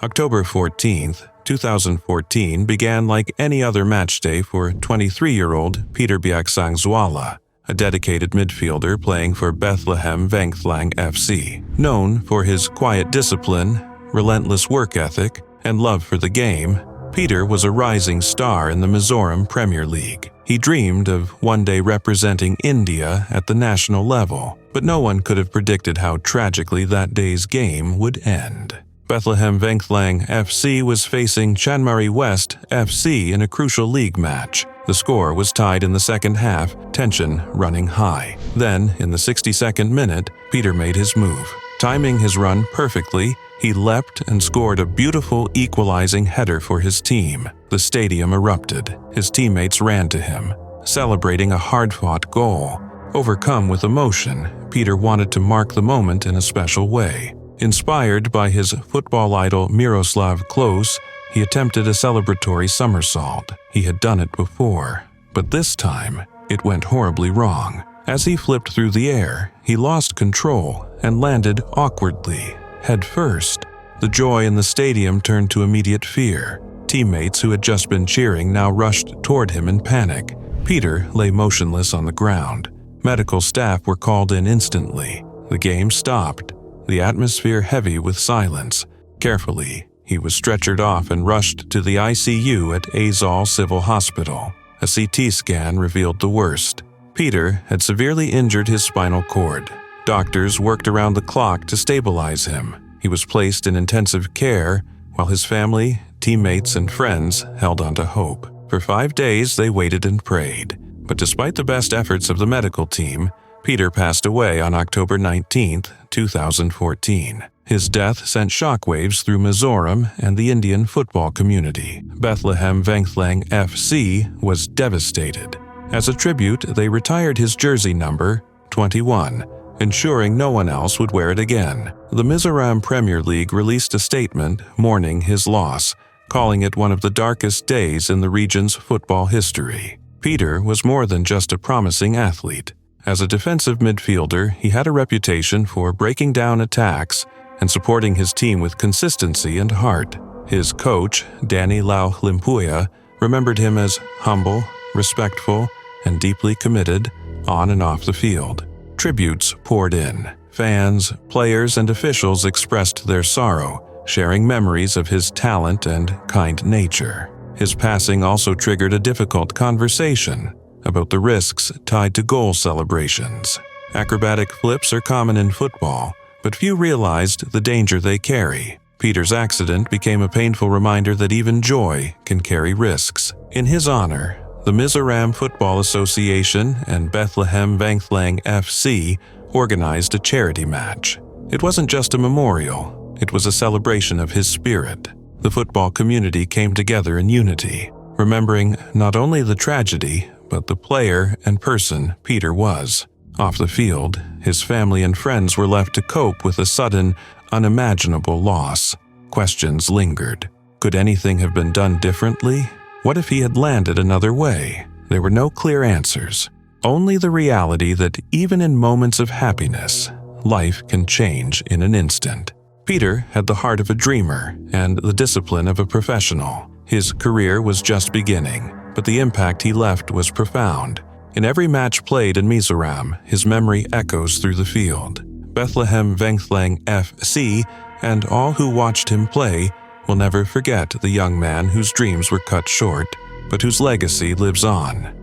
October 14th, 2014 began like any other match day for 23-year-old Peter Biaksangzuala, a dedicated midfielder playing for Bethlehem Vengthlang FC. Known for his quiet discipline, relentless work ethic, and love for the game, Peter was a rising star in the Mizoram Premier League. He dreamed of one day representing India at the national level, but no one could have predicted how tragically that day's game would end. Bethlehem Vengthlang FC was facing Chanmari West FC in a crucial league match. The score was tied in the second half, tension running high. Then, in the 62nd minute, Peter made his move. Timing his run perfectly, he leapt and scored a beautiful equalizing header for his team. The stadium erupted. His teammates ran to him, celebrating a hard-fought goal. Overcome with emotion, Peter wanted to mark the moment in a special way. Inspired by his football idol Miroslav Klose, he attempted a celebratory somersault. He had done it before, but this time it went horribly wrong. As he flipped through the air, he lost control and landed awkwardly, head first. The joy in the stadium turned to immediate fear. Teammates who had just been cheering now rushed toward him in panic. Peter lay motionless on the ground. Medical staff were called in instantly. The game stopped, the atmosphere heavy with silence. Carefully, he was stretchered off and rushed to the ICU at Azal Civil Hospital. A CT scan revealed the worst. Peter had severely injured his spinal cord. Doctors worked around the clock to stabilize him. He was placed in intensive care, while his family, teammates, and friends held on to hope. For 5 days, they waited and prayed. But despite the best efforts of the medical team, Peter passed away on October 19, 2014. His death sent shockwaves through Mizoram and the Indian football community. Bethlehem Vengthlang FC was devastated. As a tribute, they retired his jersey number, 21, ensuring no one else would wear it again. The Mizoram Premier League released a statement mourning his loss, calling it one of the darkest days in the region's football history. Peter was more than just a promising athlete. As a defensive midfielder, he had a reputation for breaking down attacks and supporting his team with consistency and heart. His coach, Danny Lau Limpuya, remembered him as humble, respectful, and deeply committed on and off the field. Tributes poured in. Fans, players, and officials expressed their sorrow, sharing memories of his talent and kind nature. His passing also triggered a difficult conversation about the risks tied to goal celebrations. Acrobatic flips are common in football, but few realized the danger they carry. Peter's accident became a painful reminder that even joy can carry risks. In his honor, the Mizoram Football Association and Bethlehem Vengthlang FC organized a charity match. It wasn't just a memorial, it was a celebration of his spirit. The football community came together in unity, remembering not only the tragedy, but the player and person Peter was. Off the field, his family and friends were left to cope with a sudden, unimaginable loss. Questions lingered. Could anything have been done differently? What if he had landed another way? There were no clear answers. Only the reality that even in moments of happiness, life can change in an instant. Peter had the heart of a dreamer and the discipline of a professional. His career was just beginning, but the impact he left was profound. In every match played in Mizoram, his memory echoes through the field. Bethlehem Vengthlang FC and all who watched him play will never forget the young man whose dreams were cut short, but whose legacy lives on.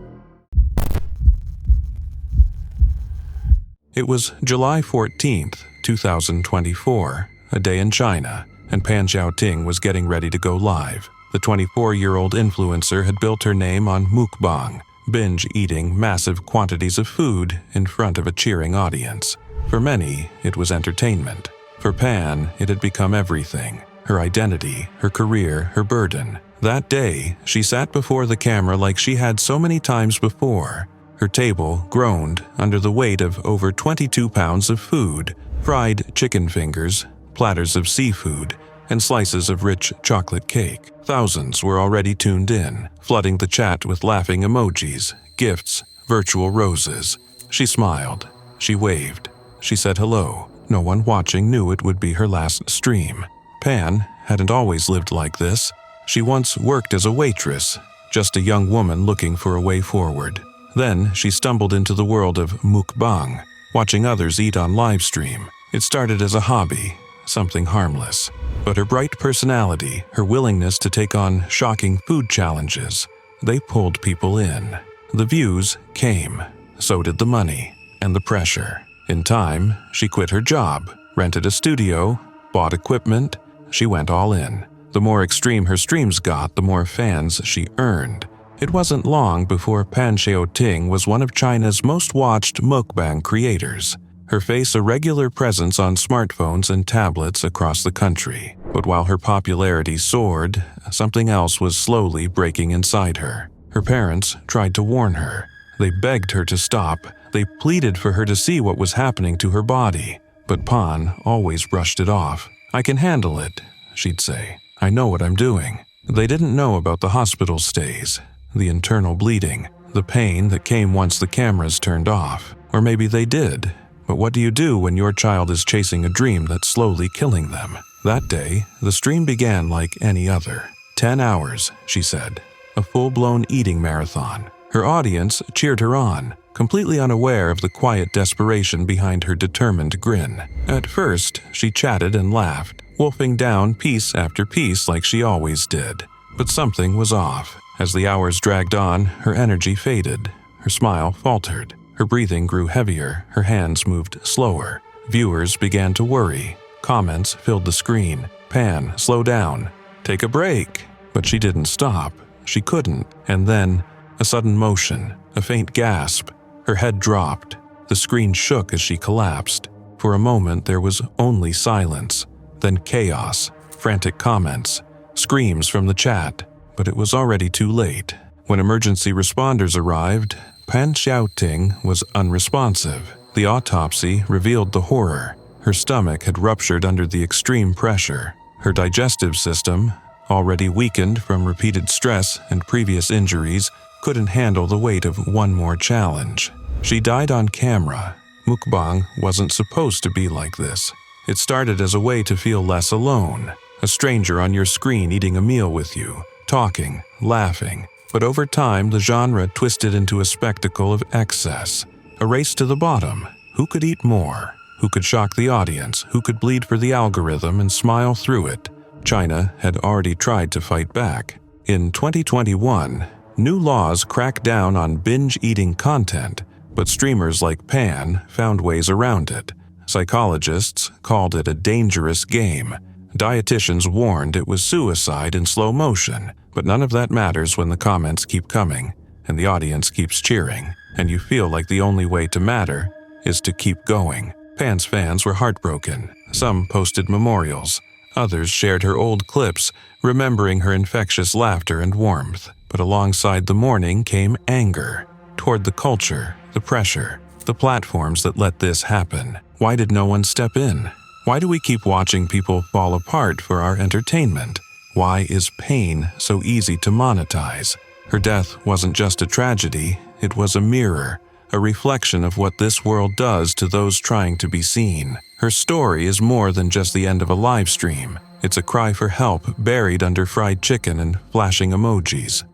It was July 14, 2024, a day in China, and Pan Xiaoting was getting ready to go live. The 24-year-old influencer had built her name on mukbang, binge-eating massive quantities of food in front of a cheering audience. For many, it was entertainment. For Pan, it had become everything. Her identity, her career, her burden. That day, she sat before the camera like she had so many times before. Her table groaned under the weight of over 22 pounds of food, fried chicken fingers, platters of seafood, and slices of rich chocolate cake. Thousands were already tuned in, flooding the chat with laughing emojis, gifts, virtual roses. She smiled. She waved. She said hello. No one watching knew it would be her last stream. Pan hadn't always lived like this. She once worked as a waitress, just a young woman looking for a way forward. Then she stumbled into the world of mukbang, watching others eat on live stream. It started as a hobby, something harmless. But her bright personality, her willingness to take on shocking food challenges, they pulled people in. The views came, so did the money and the pressure. In time, she quit her job, rented a studio, bought equipment. She went all in. The more extreme her streams got, the more fans she earned. It wasn't long before Pan Xiaoting was one of China's most watched mukbang creators. Her face a regular presence on smartphones and tablets across the country. But while her popularity soared, something else was slowly breaking inside her. Her parents tried to warn her. They begged her to stop. They pleaded for her to see what was happening to her body. But Pan always brushed it off. "I can handle it," she'd say. "I know what I'm doing." They didn't know about the hospital stays, the internal bleeding, the pain that came once the cameras turned off. Or maybe they did. But what do you do when your child is chasing a dream that's slowly killing them? That day, the stream began like any other. 10 hours, she said. A full-blown eating marathon. Her audience cheered her on, completely unaware of the quiet desperation behind her determined grin. At first, she chatted and laughed, wolfing down piece after piece like she always did. But something was off. As the hours dragged on, her energy faded. Her smile faltered. Her breathing grew heavier. Her hands moved slower. Viewers began to worry. Comments filled the screen. "Pan, slow down. Take a break." But she didn't stop. She couldn't. And then, a sudden motion, a faint gasp. Her head dropped. The screen shook as she collapsed. For a moment, there was only silence. Then chaos, frantic comments, screams from the chat. But it was already too late. When emergency responders arrived, Pan Xiaoting was unresponsive. The autopsy revealed the horror. Her stomach had ruptured under the extreme pressure. Her digestive system, already weakened from repeated stress and previous injuries, couldn't handle the weight of one more challenge. She died on camera. Mukbang wasn't supposed to be like this. It started as a way to feel less alone, a stranger on your screen eating a meal with you, talking, laughing. But over time, the genre twisted into a spectacle of excess, a race to the bottom. Who could eat more? Who could shock the audience? Who could bleed for the algorithm and smile through it? China had already tried to fight back. In 2021, new laws cracked down on binge-eating content, but streamers like Pan found ways around it. Psychologists called it a dangerous game. Dietitians warned it was suicide in slow motion, but none of that matters when the comments keep coming, and the audience keeps cheering, and you feel like the only way to matter is to keep going. Pan's fans were heartbroken. Some posted memorials. Others shared her old clips, remembering her infectious laughter and warmth. But alongside the mourning came anger toward the culture, the pressure, the platforms that let this happen. Why did no one step in? Why do we keep watching people fall apart for our entertainment? Why is pain so easy to monetize? Her death wasn't just a tragedy, it was a mirror, a reflection of what this world does to those trying to be seen. Her story is more than just the end of a live stream. It's a cry for help buried under fried chicken and flashing emojis.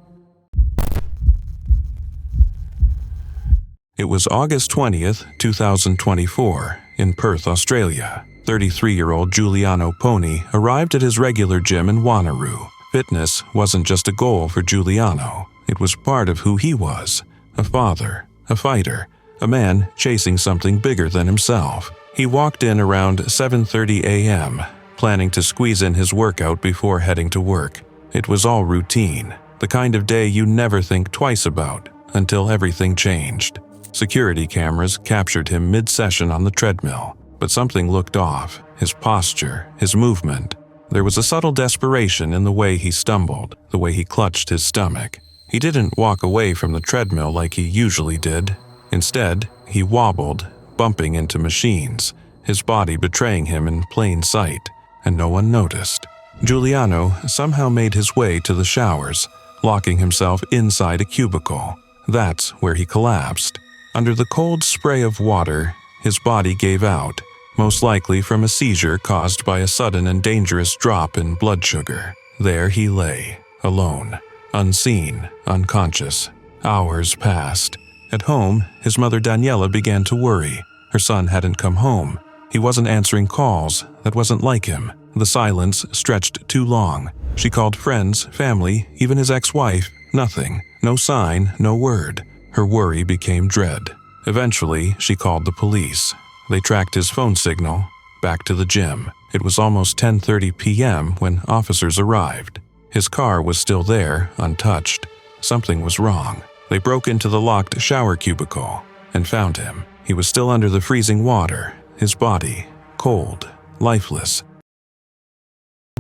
It was August 20th, 2024, in Perth, Australia. 33-year-old Giuliano Pirone arrived at his regular gym in Wanneroo. Fitness wasn't just a goal for Giuliano. It was part of who he was. A father, a fighter, a man chasing something bigger than himself. He walked in around 7:30 a.m., planning to squeeze in his workout before heading to work. It was all routine, the kind of day you never think twice about, until everything changed. Security cameras captured him mid-session on the treadmill, but something looked off. His posture, his movement. There was a subtle desperation in the way he stumbled, the way he clutched his stomach. He didn't walk away from the treadmill like he usually did. Instead, he wobbled, bumping into machines, his body betraying him in plain sight, and no one noticed. Giuliano somehow made his way to the showers, locking himself inside a cubicle. That's where he collapsed. Under the cold spray of water, his body gave out. most likely from a seizure caused by a sudden and dangerous drop in blood sugar. There he lay, alone, unseen, unconscious. Hours passed. At home, his mother Daniela began to worry. Her son hadn't come home. He wasn't answering calls. That wasn't like him. The silence stretched too long. She called friends, family, even his ex-wife. Nothing. No sign, no word. Her worry became dread. Eventually, she called the police. They tracked his phone signal back to the gym. It was almost 10:30 p.m. when officers arrived. His car was still there, untouched. Something was wrong. They broke into the locked shower cubicle and found him. He was still under the freezing water, his body cold, lifeless.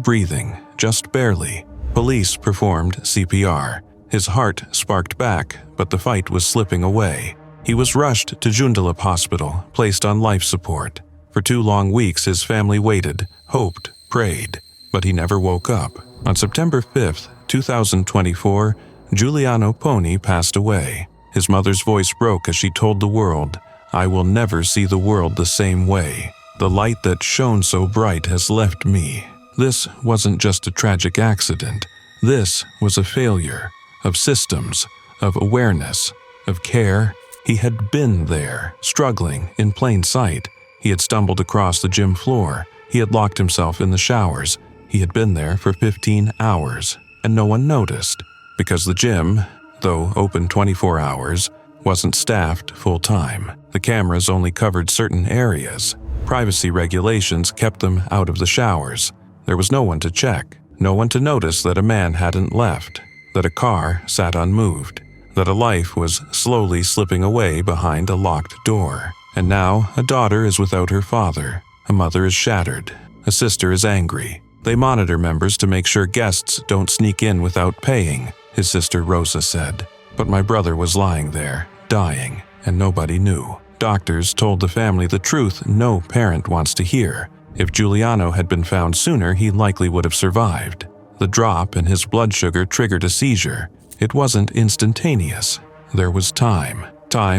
Breathing, just barely. Police performed CPR. His heart sparked back, but the fight was slipping away. He was rushed to Joondalup Hospital, placed on life support. For 2 long weeks his family waited, hoped, prayed, but he never woke up. On September 5th, 2024, Giuliano Pirone passed away. His mother's voice broke as she told the world, "I will never see the world the same way. The light that shone so bright has left me." This wasn't just a tragic accident. This was a failure of systems, of awareness, of care. He had been there, struggling in plain sight. He had stumbled across the gym floor. He had locked himself in the showers. He had been there for 15 hours, and no one noticed, because the gym, though open 24 hours, wasn't staffed full-time. The cameras only covered certain areas. Privacy regulations kept them out of the showers. There was no one to check, no one to notice that a man hadn't left, that a car sat unmoved, that a life was slowly slipping away behind a locked door. And now a daughter is without her father, a mother is shattered, a sister is angry. They monitor members to make sure guests don't sneak in without paying, his sister Rosa said. But my brother was lying there, dying, and nobody knew. Doctors told the family the truth no parent wants to hear. If Giuliano had been found sooner, he likely would have survived. The drop in his blood sugar triggered a seizure. It wasn't instantaneous. There was time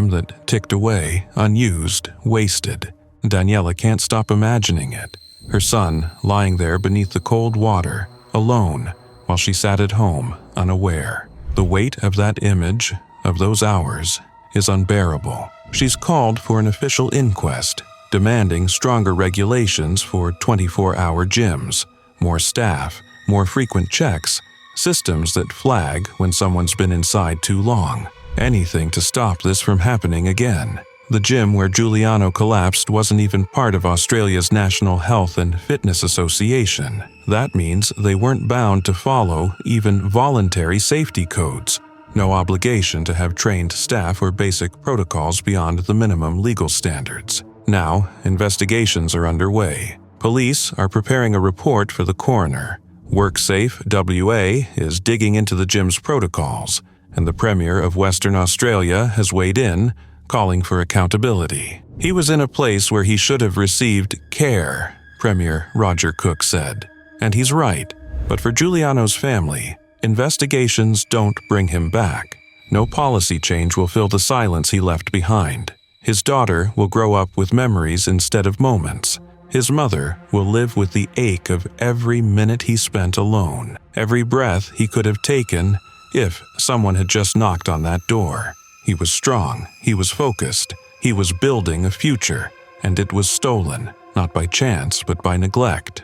that ticked away, unused, wasted. Daniela can't stop imagining it. Her son lying there beneath the cold water, alone, while she sat at home, unaware. The weight of that image, of those hours, is unbearable. She's called for an official inquest, demanding stronger regulations for 24-hour gyms, more staff, more frequent checks, systems that flag when someone's been inside too long. Anything to stop this from happening again. The gym where Giuliano collapsed wasn't even part of Australia's National Health and Fitness Association. That means they weren't bound to follow even voluntary safety codes. No obligation to have trained staff or basic protocols beyond the minimum legal standards. Now, investigations are underway. Police are preparing a report for the coroner. WorkSafe WA is digging into the gym's protocols, and the Premier of Western Australia has weighed in, calling for accountability. He was in a place where he should have received care, Premier Roger Cook said. And he's right. But for Giuliano's family, investigations don't bring him back. No policy change will fill the silence he left behind. His daughter will grow up with memories instead of moments. His mother will live with the ache of every minute he spent alone, every breath he could have taken if someone had just knocked on that door. He was strong, he was focused, he was building a future, and it was stolen, not by chance but by neglect.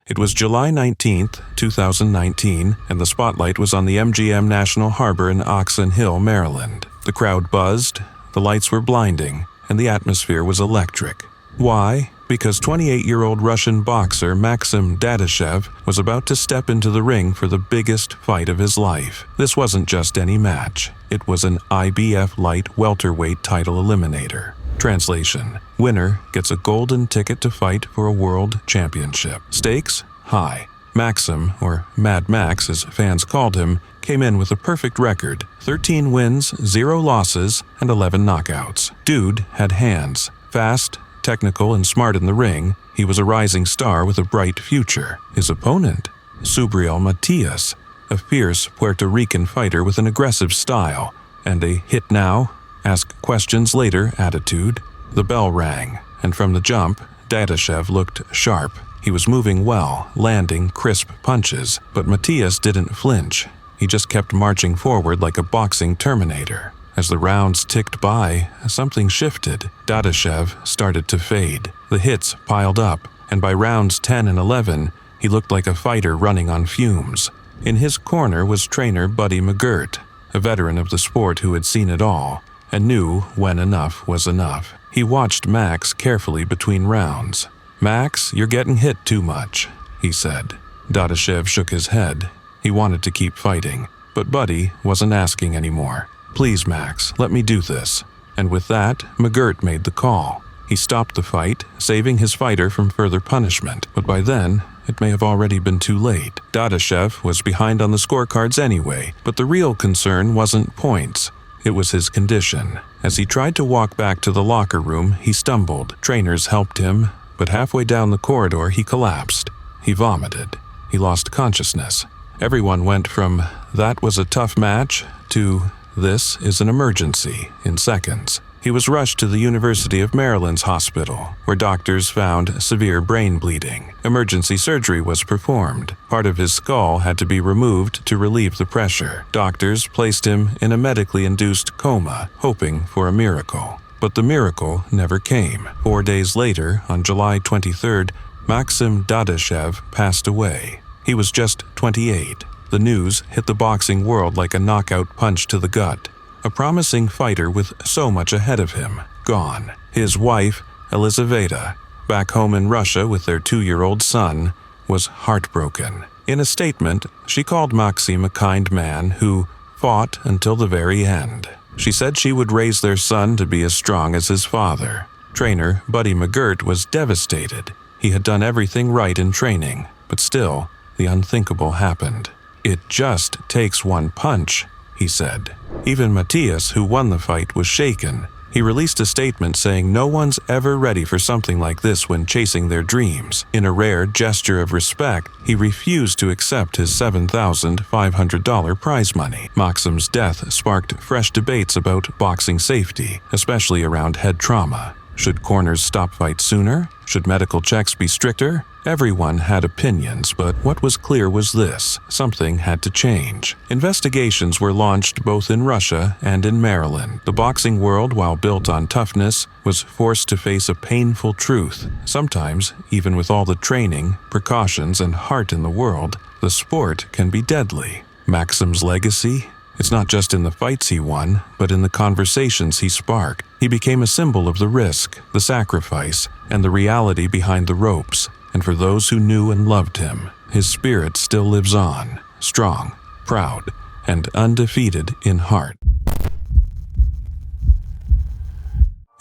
It was July 19th, 2019, and the spotlight was on the MGM National Harbor in Oxon Hill, Maryland. The crowd buzzed, the lights were blinding, and the atmosphere was electric. Why? Because 28-year-old Russian boxer Maxim Dadashev was about to step into the ring for the biggest fight of his life. This wasn't just any match. It was an IBF light welterweight title eliminator. Translation: winner gets a golden ticket to fight for a world championship. Stakes? High. Maxim, or Mad Max as fans called him, came in with a perfect record: 13 wins, 0 losses, and 11 knockouts. Dude had hands. Fast, technical, and smart in the ring, he was a rising star with a bright future. His opponent? Subriel Matias, a fierce Puerto Rican fighter with an aggressive style and a hit now, ask questions later attitude. The bell rang, and from the jump, Dadashev looked sharp. He was moving well, landing crisp punches, but Matthias didn't flinch. He just kept marching forward like a boxing terminator. As the rounds ticked by, something shifted. Dadashev started to fade. The hits piled up, and by rounds 10 and 11, he looked like a fighter running on fumes. In his corner was trainer Buddy McGirt, a veteran of the sport who had seen it all, and knew when enough was enough. He watched Max carefully between rounds. "Max, you're getting hit too much," he said. Dadashev shook his head. He wanted to keep fighting, but Buddy wasn't asking anymore. "Please, Max, let me do this." And with that, McGirt made the call. He stopped the fight, saving his fighter from further punishment, but by then, it may have already been too late. Dadashev was behind on the scorecards anyway, but the real concern wasn't points. It was his condition. As he tried to walk back to the locker room, he stumbled. Trainers helped him, but halfway down the corridor he collapsed. He vomited. He lost consciousness. Everyone went from, "That was a tough match," to, "This is an emergency," in seconds. He was rushed to the University of Maryland's hospital, where doctors found severe brain bleeding. Emergency surgery was performed. Part of his skull had to be removed to relieve the pressure. Doctors placed him in a medically induced coma, hoping for a miracle. But the miracle never came. 4 days later, on July 23rd, Maxim Dadashev passed away. He was just 28. The news hit the boxing world like a knockout punch to the gut. A promising fighter with so much ahead of him, gone. His wife, Elizaveta, back home in Russia with their 2-year-old son, was heartbroken. In a statement, she called Maxim a kind man who fought until the very end. She said she would raise their son to be as strong as his father. Trainer Buddy McGirt was devastated. He had done everything right in training, but still, the unthinkable happened. "It just takes one punch," he said. Even Matthias, who won the fight, was shaken. He released a statement saying no one's ever ready for something like this when chasing their dreams. In a rare gesture of respect, he refused to accept his $7,500 prize money. Maxim's death sparked fresh debates about boxing safety, especially around head trauma. Should corners stop fights sooner? Should medical checks be stricter? Everyone had opinions, but what was clear was this: something had to change. Investigations were launched both in Russia and in Maryland. The boxing world, while built on toughness, was forced to face a painful truth. Sometimes, even with all the training, precautions, and heart in the world, the sport can be deadly. Maxim's legacy? It's not just in the fights he won, but in the conversations he sparked. He became a symbol of the risk, the sacrifice, and the reality behind the ropes. And for those who knew and loved him, his spirit still lives on, strong, proud, and undefeated in heart.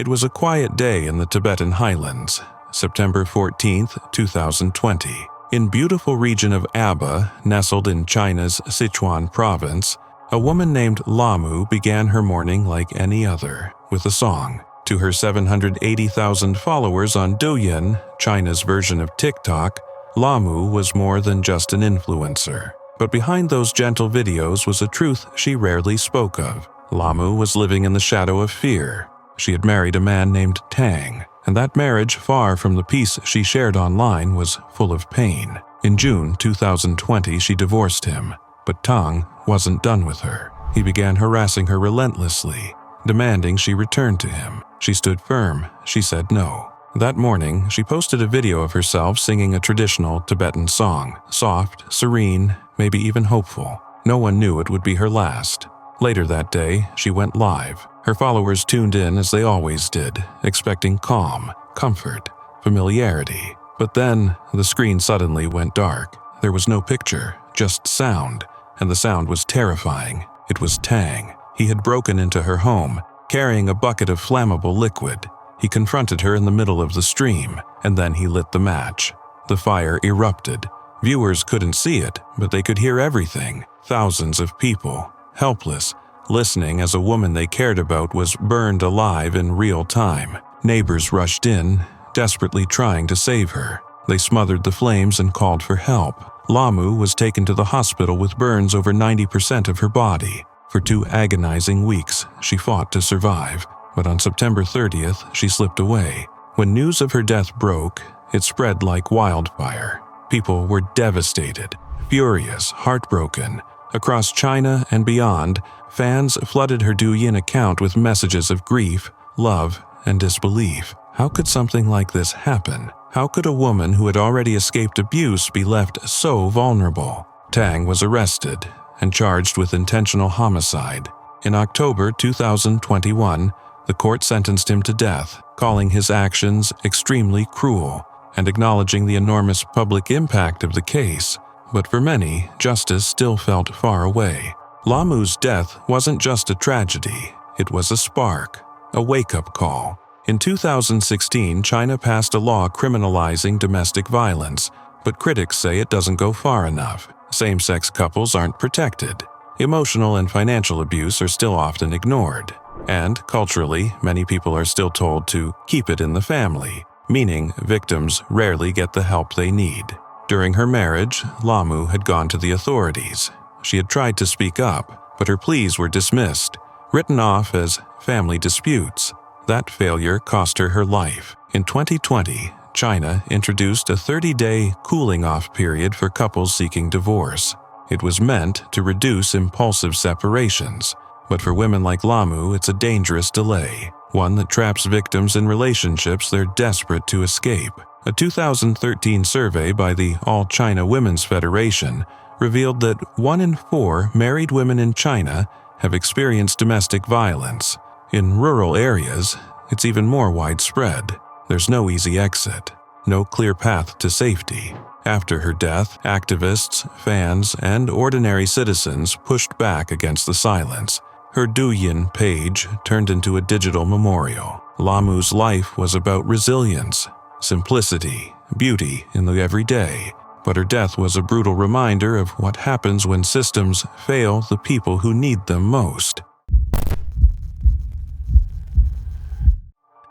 It was a quiet day in the Tibetan highlands, September 14, 2020. In beautiful region of Aba, nestled in China's Sichuan province, a woman named Lamu began her morning like any other, with a song. To her 780,000 followers on Douyin, China's version of TikTok, Lamu was more than just an influencer. But behind those gentle videos was a truth she rarely spoke of. Lamu was living in the shadow of fear. She had married a man named Tang, and that marriage, far from the peace she shared online, was full of pain. In June 2020, she divorced him, but Tang wasn't done with her. He began harassing her relentlessly, demanding she return to him. She stood firm. She said no. That morning, she posted a video of herself singing a traditional Tibetan song, soft, serene, maybe even hopeful. No one knew it would be her last. Later that day, she went live. Her followers tuned in as they always did, expecting calm, comfort, familiarity. But then, the screen suddenly went dark. There was no picture, just sound, and the sound was terrifying. It was Tang. He had broken into her home, carrying a bucket of flammable liquid. He confronted her in the middle of the stream, and then he lit the match. The fire erupted. Viewers couldn't see it, but they could hear everything. Thousands of people, helpless, listening as a woman they cared about was burned alive in real time. Neighbors rushed in, desperately trying to save her. They smothered the flames and called for help. Lamu was taken to the hospital with burns over 90% of her body. For 2 agonizing weeks, she fought to survive, but on September 30th, she slipped away. When news of her death broke, it spread like wildfire. People were devastated, furious, heartbroken. Across China and beyond, fans flooded her Douyin account with messages of grief, love, and disbelief. How could something like this happen? How could a woman who had already escaped abuse be left so vulnerable? Tang was arrested and charged with intentional homicide. In October 2021, the court sentenced him to death, calling his actions extremely cruel and acknowledging the enormous public impact of the case. But for many, justice still felt far away. Lamu's death wasn't just a tragedy, it was a spark, a wake-up call. In 2016, China passed a law criminalizing domestic violence, but critics say it doesn't go far enough. Same-sex couples aren't protected. Emotional and financial abuse are still often ignored. And, culturally, many people are still told to keep it in the family, meaning victims rarely get the help they need. During her marriage, Lamu had gone to the authorities. She had tried to speak up, but her pleas were dismissed, written off as family disputes. That failure cost her her life. In 2020, China introduced a 30-day cooling-off period for couples seeking divorce. It was meant to reduce impulsive separations, but for women like Lamu, it's a dangerous delay, one that traps victims in relationships they're desperate to escape. A 2013 survey by the All China Women's Federation revealed that 1 in 4 married women in China have experienced domestic violence. In rural areas, it's even more widespread. There's no easy exit, no clear path to safety. After her death, activists, fans, and ordinary citizens pushed back against the silence. Her Douyin page turned into a digital memorial. Lamu's life was about resilience, simplicity, beauty in the everyday, but her death was a brutal reminder of what happens when systems fail the people who need them most.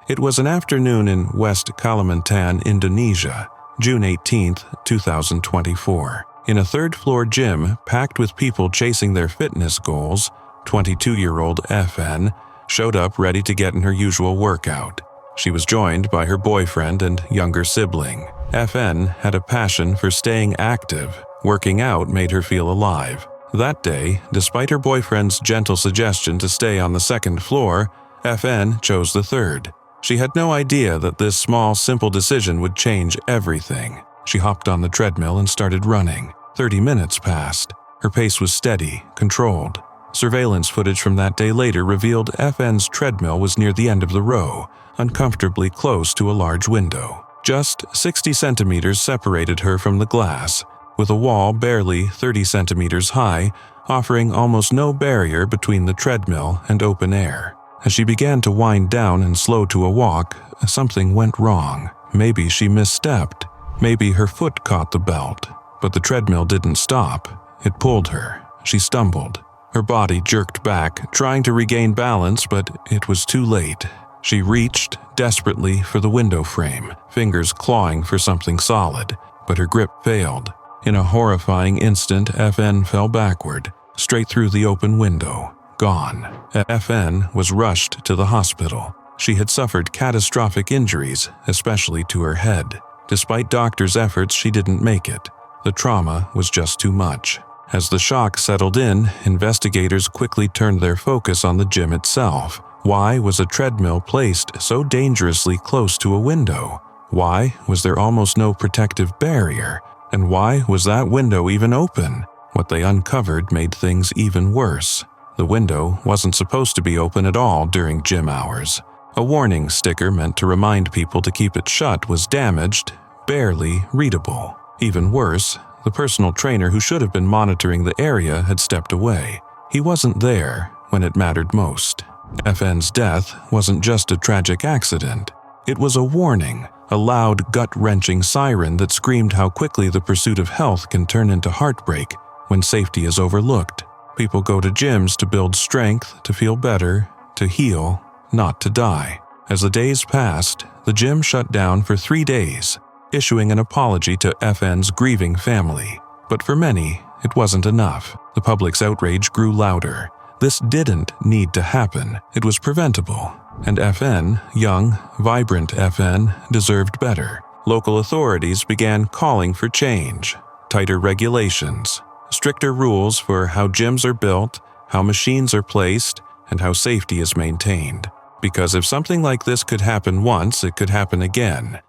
It was an afternoon in West Kalimantan, Indonesia, June 18, 2024. In a third-floor gym packed with people chasing their fitness goals, 22-year-old FN showed up ready to get in her usual workout. She was joined by her boyfriend and younger sibling. FN had a passion for staying active. Working out made her feel alive. That day, despite her boyfriend's gentle suggestion to stay on the second floor, FN chose the third. She had no idea that this small, simple decision would change everything. She hopped on the treadmill and started running. 30 minutes passed. Her pace was steady, controlled. Surveillance footage from that day later revealed FN's treadmill was near the end of the row, uncomfortably close to a large window. Just 60 centimeters separated her from the glass, with a wall barely 30 centimeters high, offering almost no barrier between the treadmill and open air. As she began to wind down and slow to a walk, something went wrong. Maybe she misstepped. Maybe her foot caught the belt. But the treadmill didn't stop. It pulled her. She stumbled. Her body jerked back, trying to regain balance, but it was too late. She reached desperately for the window frame, fingers clawing for something solid, but her grip failed. In a horrifying instant, FN fell backward, straight through the open window. Gone. FN was rushed to the hospital. She had suffered catastrophic injuries, especially to her head. Despite doctors' efforts, she didn't make it. The trauma was just too much. As the shock settled in, investigators quickly turned their focus on the gym itself. Why was a treadmill placed so dangerously close to a window? Why was there almost no protective barrier? And why was that window even open? What they uncovered made things even worse. The window wasn't supposed to be open at all during gym hours. A warning sticker meant to remind people to keep it shut was damaged, barely readable. Even worse, the personal trainer who should have been monitoring the area had stepped away. He wasn't there when it mattered most. FN's death wasn't just a tragic accident. It was a warning, a loud, gut-wrenching siren that screamed how quickly the pursuit of health can turn into heartbreak when safety is overlooked. People go to gyms to build strength, to feel better, to heal, not to die. As the days passed, the gym shut down for 3 days, issuing an apology to FN's grieving family. But for many, it wasn't enough. The public's outrage grew louder. This didn't need to happen. It was preventable. And FN, young, vibrant FN, deserved better. Local authorities began calling for change. Tighter regulations, stricter rules for how gyms are built, how machines are placed, and how safety is maintained. Because if something like this could happen once, it could happen again.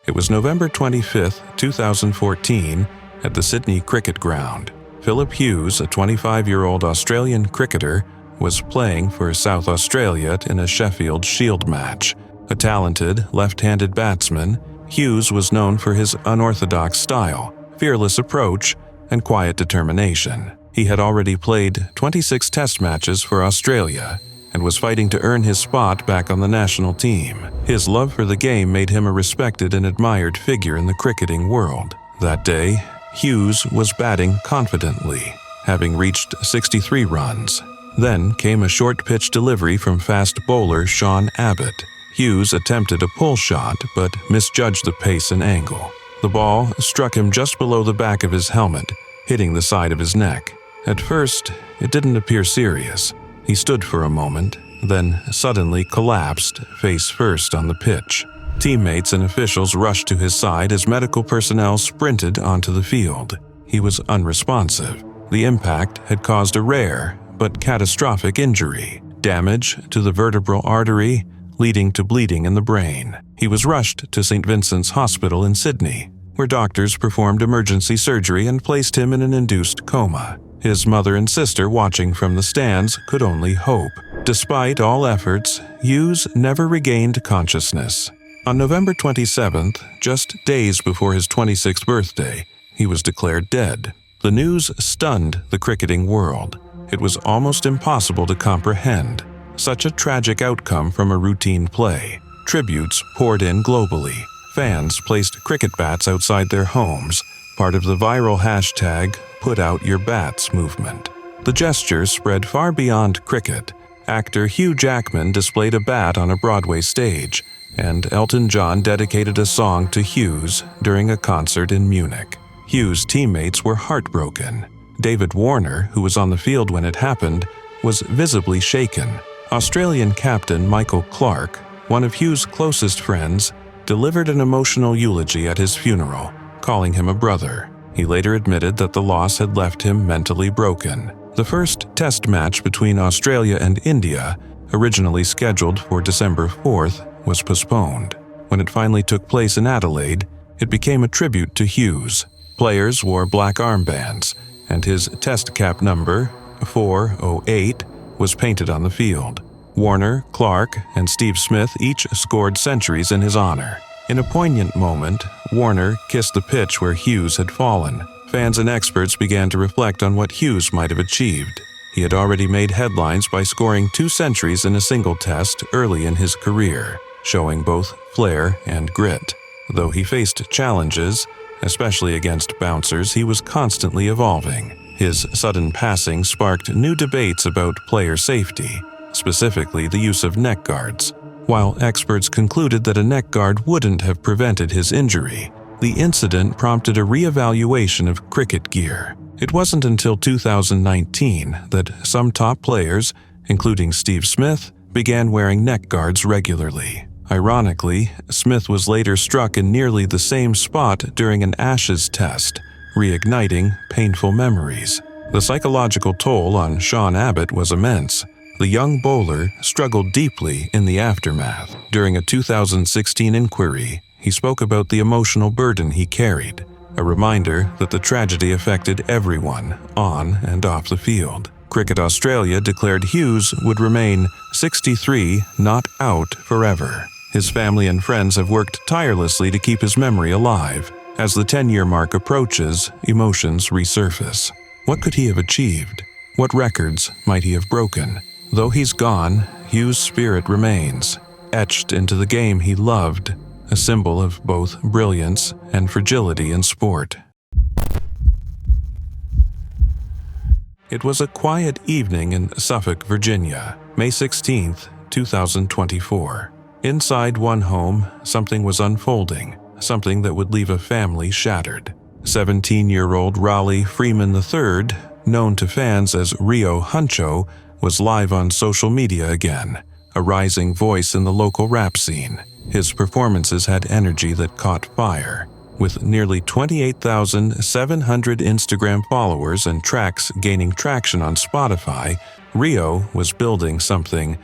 It was November 25, 2014, at the Sydney Cricket Ground. Phillip Hughes, a 25-year-old Australian cricketer, was playing for South Australia in a Sheffield Shield match. A talented, left-handed batsman, Hughes was known for his unorthodox style, fearless approach, and quiet determination. He had already played 26 Test matches for Australia and was fighting to earn his spot back on the national team. His love for the game made him a respected and admired figure in the cricketing world. That day, Hughes was batting confidently, having reached 63 runs. Then came a short-pitch delivery from fast bowler Sean Abbott. Hughes attempted a pull shot but misjudged the pace and angle. The ball struck him just below the back of his helmet, hitting the side of his neck. At first, it didn't appear serious. He stood for a moment, then suddenly collapsed face first on the pitch. Teammates and officials rushed to his side as medical personnel sprinted onto the field. He was unresponsive. The impact had caused a rare but catastrophic injury, damage to the vertebral artery, leading to bleeding in the brain. He was rushed to St. Vincent's Hospital in Sydney, where doctors performed emergency surgery and placed him in an induced coma. His mother and sister, watching from the stands, could only hope. Despite all efforts, Hughes never regained consciousness. On November 27th, just days before his 26th birthday, he was declared dead. The news stunned the cricketing world. It was almost impossible to comprehend such a tragic outcome from a routine play. Tributes poured in globally. Fans placed cricket bats outside their homes, part of the viral hashtag #PutOutYourBats movement. The gesture spread far beyond cricket. Actor Hugh Jackman displayed a bat on a Broadway stage, and Elton John dedicated a song to Hughes during a concert in Munich. Hughes' teammates were heartbroken. David Warner, who was on the field when it happened, was visibly shaken. Australian captain Michael Clarke, one of Hughes' closest friends, delivered an emotional eulogy at his funeral, calling him a brother. He later admitted that the loss had left him mentally broken. The first Test match between Australia and India, originally scheduled for December 4th, was postponed. When it finally took place in Adelaide, it became a tribute to Hughes. Players wore black armbands, and his Test cap number, 408, was painted on the field. Warner, Clarke, and Steve Smith each scored centuries in his honor. In a poignant moment, Warner kissed the pitch where Hughes had fallen. Fans and experts began to reflect on what Hughes might have achieved. He had already made headlines by scoring 2 centuries in a single Test early in his career, showing both flair and grit. Though he faced challenges, especially against bouncers, he was constantly evolving. His sudden passing sparked new debates about player safety, specifically the use of neck guards. While experts concluded that a neck guard wouldn't have prevented his injury, the incident prompted a re-evaluation of cricket gear. It wasn't until 2019 that some top players, including Steve Smith, began wearing neck guards regularly. Ironically, Smith was later struck in nearly the same spot during an Ashes test, reigniting painful memories. The psychological toll on Sean Abbott was immense. The young bowler struggled deeply in the aftermath. During a 2016 inquiry, he spoke about the emotional burden he carried, a reminder that the tragedy affected everyone on and off the field. Cricket Australia declared Hughes would remain 63, not out forever. His family and friends have worked tirelessly to keep his memory alive. As the 10-year mark approaches, emotions resurface. What could he have achieved? What records might he have broken? Though he's gone, Hughes' spirit remains, etched into the game he loved, a symbol of both brilliance and fragility in sport. It was a quiet evening in Suffolk, Virginia, May 16, 2024. Inside one home, something was unfolding, something that would leave a family shattered. 17-year-old Raleigh Freeman III, known to fans as Rio Huncho, was live on social media again, a rising voice in the local rap scene. His performances had energy that caught fire. With nearly 28,700 Instagram followers and tracks gaining traction on Spotify, Rio was building something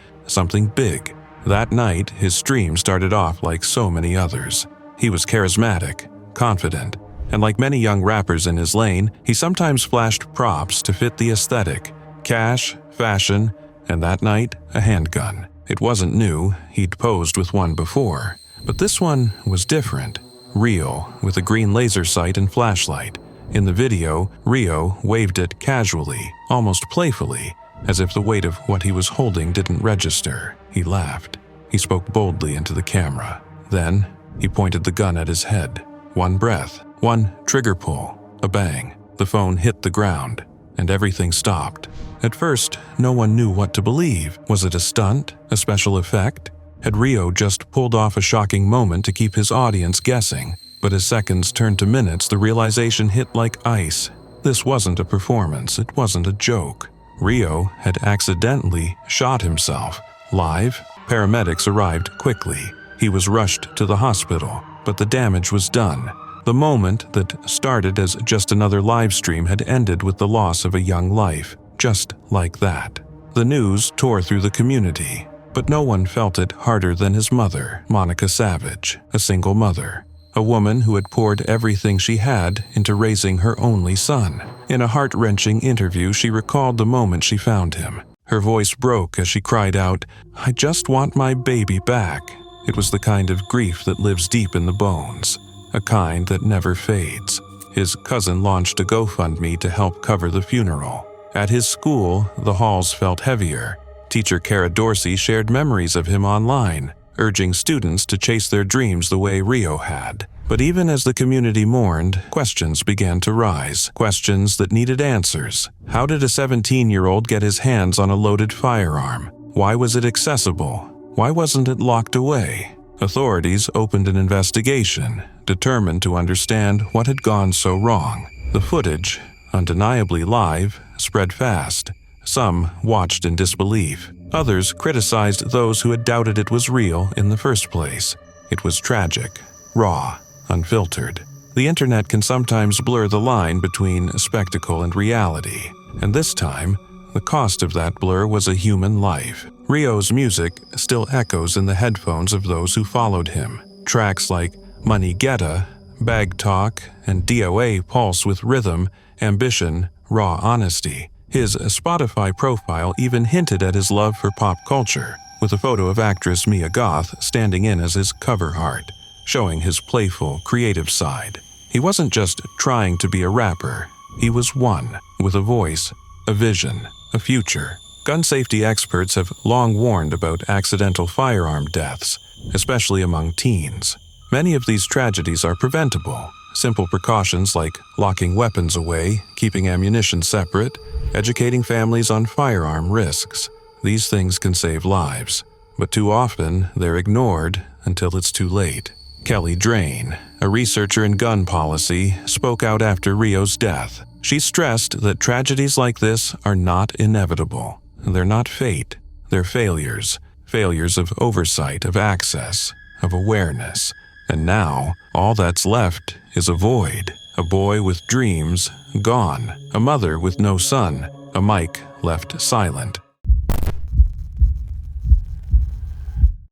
big. That night, his stream started off like so many others. He was charismatic, confident, and like many young rappers in his lane, he sometimes flashed props to fit the aesthetic: cash, fashion, and that night, a handgun. It wasn't new, he'd posed with one before, but this one was different. Real, with a green laser sight and flashlight. In the video, Rio waved it casually, almost playfully, as if the weight of what he was holding didn't register. He laughed. He spoke boldly into the camera. Then, he pointed the gun at his head. One breath, one trigger pull, a bang. The phone hit the ground, and everything stopped. At first, no one knew what to believe. Was it a stunt? A special effect? Had Rio just pulled off a shocking moment to keep his audience guessing? But as seconds turned to minutes, the realization hit like ice. This wasn't a performance. It wasn't a joke. Rio had accidentally shot himself. Live, paramedics arrived quickly. He was rushed to the hospital, but the damage was done. The moment that started as just another live stream had ended with the loss of a young life, just like that. The news tore through the community, but no one felt it harder than his mother, Monica Savage, a single mother, a woman who had poured everything she had into raising her only son. In a heart-wrenching interview, she recalled the moment she found him. Her voice broke as she cried out, "I just want my baby back." It was the kind of grief that lives deep in the bones, a kind that never fades. His cousin launched a GoFundMe to help cover the funeral. At his school, the halls felt heavier. Teacher Cara Dorsey shared memories of him online, urging students to chase their dreams the way Rio had. But even as the community mourned, questions began to rise, questions that needed answers. How did a 17-year-old get his hands on a loaded firearm? Why was it accessible? Why wasn't it locked away? Authorities opened an investigation, determined to understand what had gone so wrong. The footage, undeniably live, spread fast. Some watched in disbelief. Others criticized those who had doubted it was real in the first place. It was tragic, raw, unfiltered. The internet can sometimes blur the line between spectacle and reality, and this time, the cost of that blur was a human life. Rio's music still echoes in the headphones of those who followed him. Tracks like Money Getta, Bag Talk, and DOA pulse with rhythm, ambition, raw honesty. His Spotify profile even hinted at his love for pop culture, with a photo of actress Mia Goth standing in as his cover art, showing his playful, creative side. He wasn't just trying to be a rapper. He was one, with a voice, a vision, a future. Gun safety experts have long warned about accidental firearm deaths, especially among teens. Many of these tragedies are preventable. Simple precautions like locking weapons away, keeping ammunition separate, educating families on firearm risks. These things can save lives, but too often they're ignored until it's too late. Kelly Drain, a researcher in gun policy, spoke out after Rio's death. She stressed that tragedies like this are not inevitable. They're not fate. They're failures. Failures of oversight, of access, of awareness. And now, all that's left is a void. A boy with dreams, gone. A mother with no son. A mic left silent.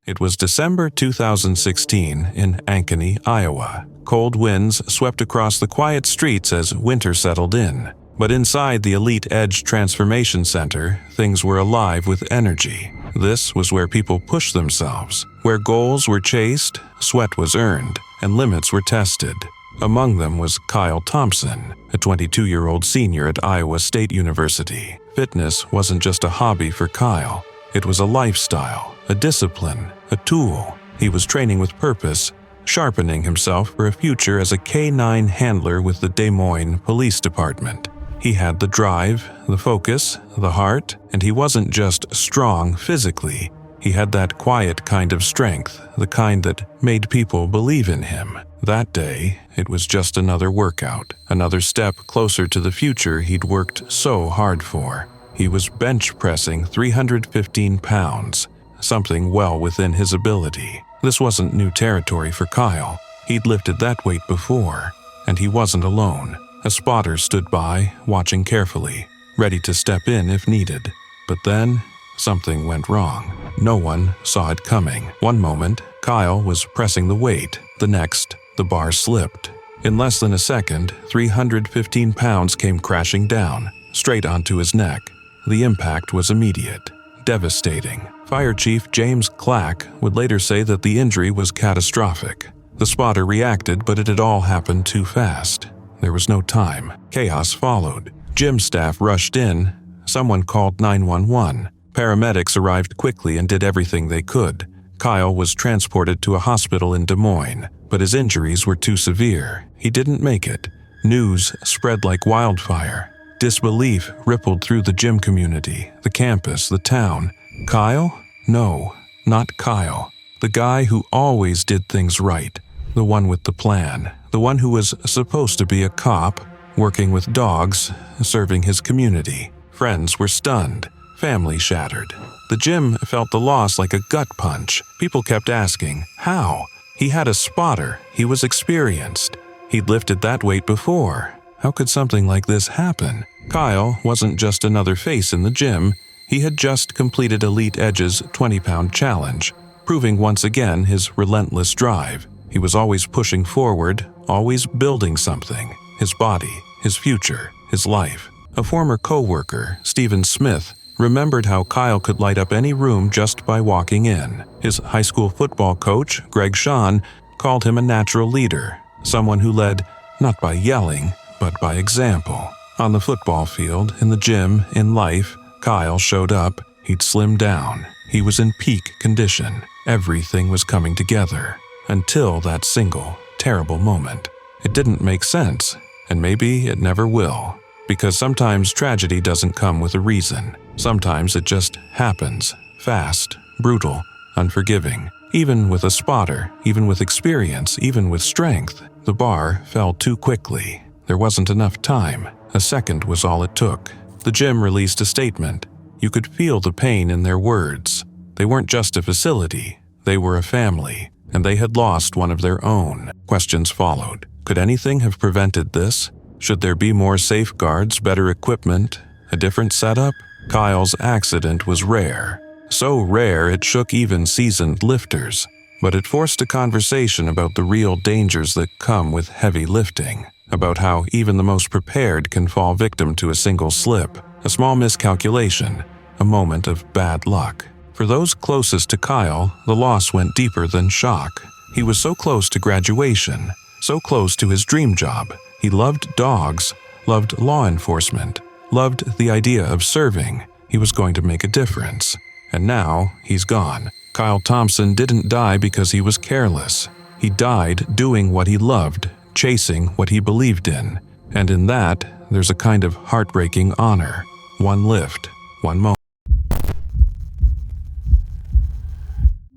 It was December 2016 in Ankeny, Iowa. Cold winds swept across the quiet streets as winter settled in. But inside the Elite Edge Transformation Center, things were alive with energy. This was where people pushed themselves, where goals were chased, sweat was earned, and limits were tested. Among them was Kyle Thompson, a 22-year-old senior at Iowa State University. Fitness wasn't just a hobby for Kyle. It was a lifestyle, a discipline, a tool. He was training with purpose, sharpening himself for a future as a K-9 handler with the Des Moines Police Department. He had the drive, the focus, the heart, and he wasn't just strong physically. He He had that quiet kind of strength, the kind that made people believe in him. That day, it was just another workout, another step closer to the future he'd worked so hard for. He was bench pressing 315 pounds, something well within his ability. This wasn't new territory for Kyle. He'd lifted that weight before, and he wasn't alone. A spotter stood by, watching carefully, ready to step in if needed. But then, something went wrong. No one saw it coming. One moment, Kyle was pressing the weight. The next, the bar slipped. In less than a second, 315 pounds came crashing down, straight onto his neck. The impact was immediate, devastating. Fire Chief James Clack would later say that the injury was catastrophic. The spotter reacted, but it had all happened too fast. There was no time. Chaos followed. Gym staff rushed in. Someone called 911. Paramedics arrived quickly and did everything they could. Kyle was transported to a hospital in Des Moines, but his injuries were too severe. He didn't make it. News spread like wildfire. Disbelief rippled through the gym community, the campus, the town. Kyle? No, not Kyle. The guy who always did things right. The one with the plan. The one who was supposed to be a cop, working with dogs, serving his community. Friends were stunned. Family shattered. The gym felt the loss like a gut punch. People kept asking, how? He had a spotter. He was experienced. He'd lifted that weight before. How could something like this happen? Kyle wasn't just another face in the gym. He had just completed Elite Edge's 20-pound challenge, proving once again his relentless drive. He was always pushing forward, always building something. His body, his future, his life. A former co-worker, Stephen Smith, remembered how Kyle could light up any room just by walking in. His high school football coach, Greg Sean, called him a natural leader, someone who led not by yelling, but by example. On the football field, in the gym, in life, Kyle showed up. He'd slimmed down. He was in peak condition. Everything was coming together. Until that single, terrible moment. It didn't make sense, and maybe it never will. Because sometimes tragedy doesn't come with a reason. Sometimes it just happens, fast, brutal, unforgiving. Even with a spotter, even with experience, even with strength, the bar fell too quickly. There wasn't enough time. A second was all it took. The gym released a statement. You could feel the pain in their words. They weren't just a facility. They were a family, and they had lost one of their own. Questions followed. Could anything have prevented this? Should there be more safeguards, better equipment, a different setup? Kyle's accident was rare. So rare it shook even seasoned lifters. But it forced a conversation about the real dangers that come with heavy lifting. About how even the most prepared can fall victim to a single slip, a small miscalculation, a moment of bad luck. For those closest to Kyle, the loss went deeper than shock. He was so close to graduation, so close to his dream job. He loved dogs, loved law enforcement, loved the idea of serving. He was going to make a difference. And now, he's gone. Kyle Thompson didn't die because he was careless. He died doing what he loved, chasing what he believed in. And in that, there's a kind of heartbreaking honor. One lift, one moment.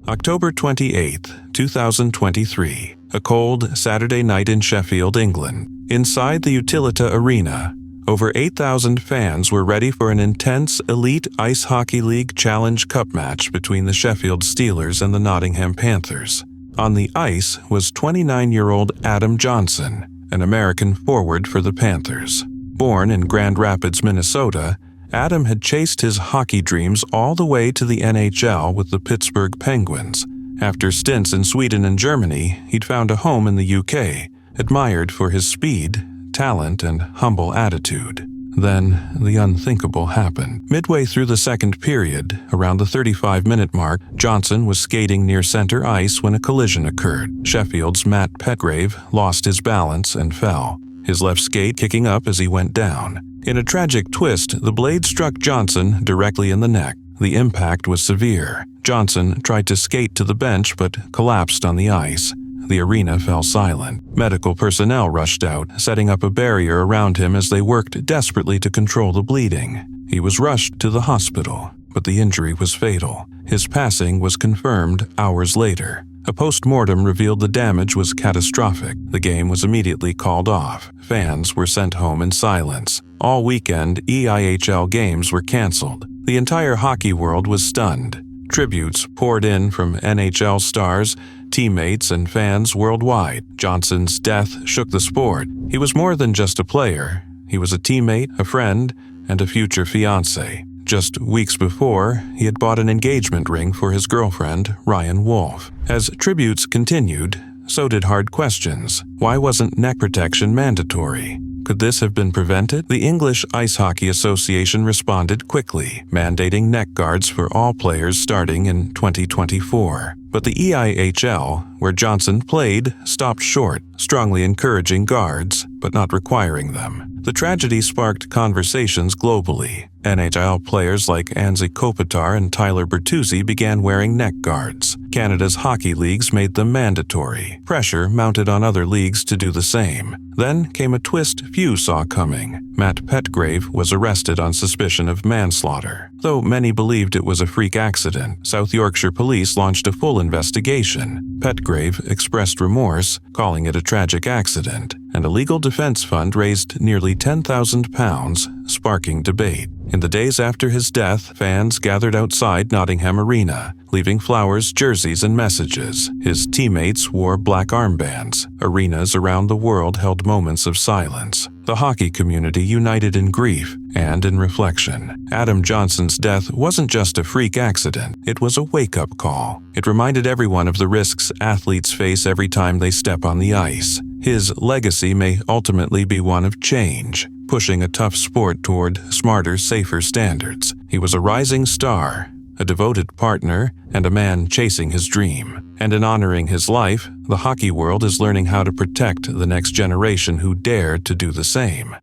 October 28, 2023. A cold Saturday night in Sheffield, England. Inside the Utilita Arena, over 8,000 fans were ready for an intense Elite Ice Hockey League Challenge Cup match between the Sheffield Steelers and the Nottingham Panthers. On the ice was 29-year-old Adam Johnson, an American forward for the Panthers. Born in Grand Rapids, Minnesota, Adam had chased his hockey dreams all the way to the NHL with the Pittsburgh Penguins. After stints in Sweden and Germany, he'd found a home in the UK, admired for his speed, talent, and humble attitude. Then, the unthinkable happened. Midway through the second period, around the 35-minute mark, Johnson was skating near center ice when a collision occurred. Sheffield's Matt Petgrave lost his balance and fell, his left skate kicking up as he went down. In a tragic twist, the blade struck Johnson directly in the neck. The impact was severe. Johnson tried to skate to the bench but collapsed on the ice. The arena fell silent. Medical personnel rushed out, setting up a barrier around him as they worked desperately to control the bleeding. He was rushed to the hospital. but the injury was fatal. His passing was confirmed hours later. A post-mortem revealed the damage was catastrophic. The game was immediately called off. Fans were sent home in silence. All weekend, EIHL games were canceled. The entire hockey world was stunned. Tributes poured in from NHL stars, teammates, and fans worldwide. Johnson's death shook the sport. He was more than just a player. He was a teammate, a friend, and a future fiancé. Just weeks before, he had bought an engagement ring for his girlfriend, Ryan Wolf. As tributes continued, so did hard questions. Why wasn't neck protection mandatory? Could this have been prevented? The English Ice Hockey Association responded quickly, mandating neck guards for all players starting in 2024. But the EIHL, where Johnson played, stopped short, strongly encouraging guards, but not requiring them. The tragedy sparked conversations globally. NHL players like Anze Kopitar and Tyler Bertuzzi began wearing neck guards. Canada's hockey leagues made them mandatory. Pressure mounted on other leagues to do the same. Then came a twist few saw coming. Matt Petgrave was arrested on suspicion of manslaughter. Though many believed it was a freak accident, South Yorkshire police launched a full investigation. Petgrave expressed remorse, calling it a tragic accident, and a legal defense fund raised nearly £10,000, sparking debate. In the days after his death, fans gathered outside Nottingham Arena, leaving flowers, jerseys, and messages. His teammates wore black armbands. Arenas around the world held moments of silence. The hockey community united in grief and in reflection. Adam Johnson's death wasn't just a freak accident, it was a wake-up call. It reminded everyone of the risks athletes face every time they step on the ice. His legacy may ultimately be one of change, pushing a tough sport toward smarter, safer standards. He was a rising star, a devoted partner, and a man chasing his dream. And in honoring his life, the hockey world is learning how to protect the next generation who dared to do the same.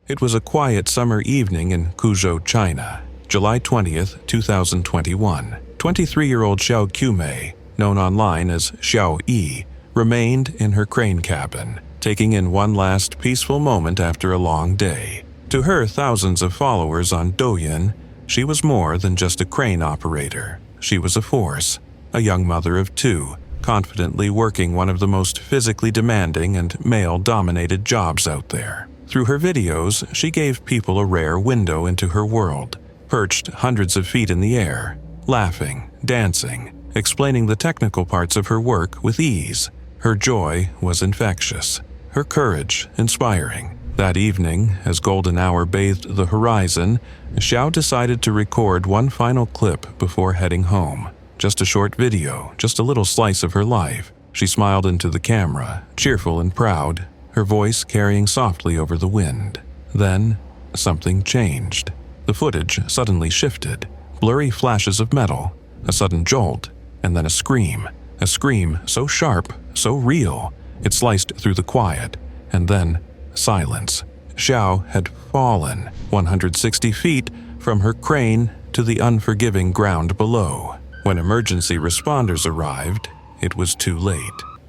It was a quiet summer evening in Quzhou, China, July 20th, 2021. 23-year-old Xiao Qiumei, known online as Xiao Yi, remained in her crane cabin, taking in one last peaceful moment after a long day. To her thousands of followers on Douyin, she was more than just a crane operator. She was a force, a young mother of two, confidently working one of the most physically demanding and male-dominated jobs out there. Through her videos, she gave people a rare window into her world, perched hundreds of feet in the air, laughing, dancing, explaining the technical parts of her work with ease. Her joy was infectious, her courage inspiring. That evening, as golden hour bathed the horizon, Xiao decided to record one final clip before heading home. Just a short video, just a little slice of her life. She smiled into the camera, cheerful and proud, her voice carrying softly over the wind. Then, something changed. The footage suddenly shifted, blurry flashes of metal, a sudden jolt, and then a scream so sharp, so real, it sliced through the quiet, and then silence. Xiao had fallen 160 feet from her crane to the unforgiving ground below. When emergency responders arrived, it was too late.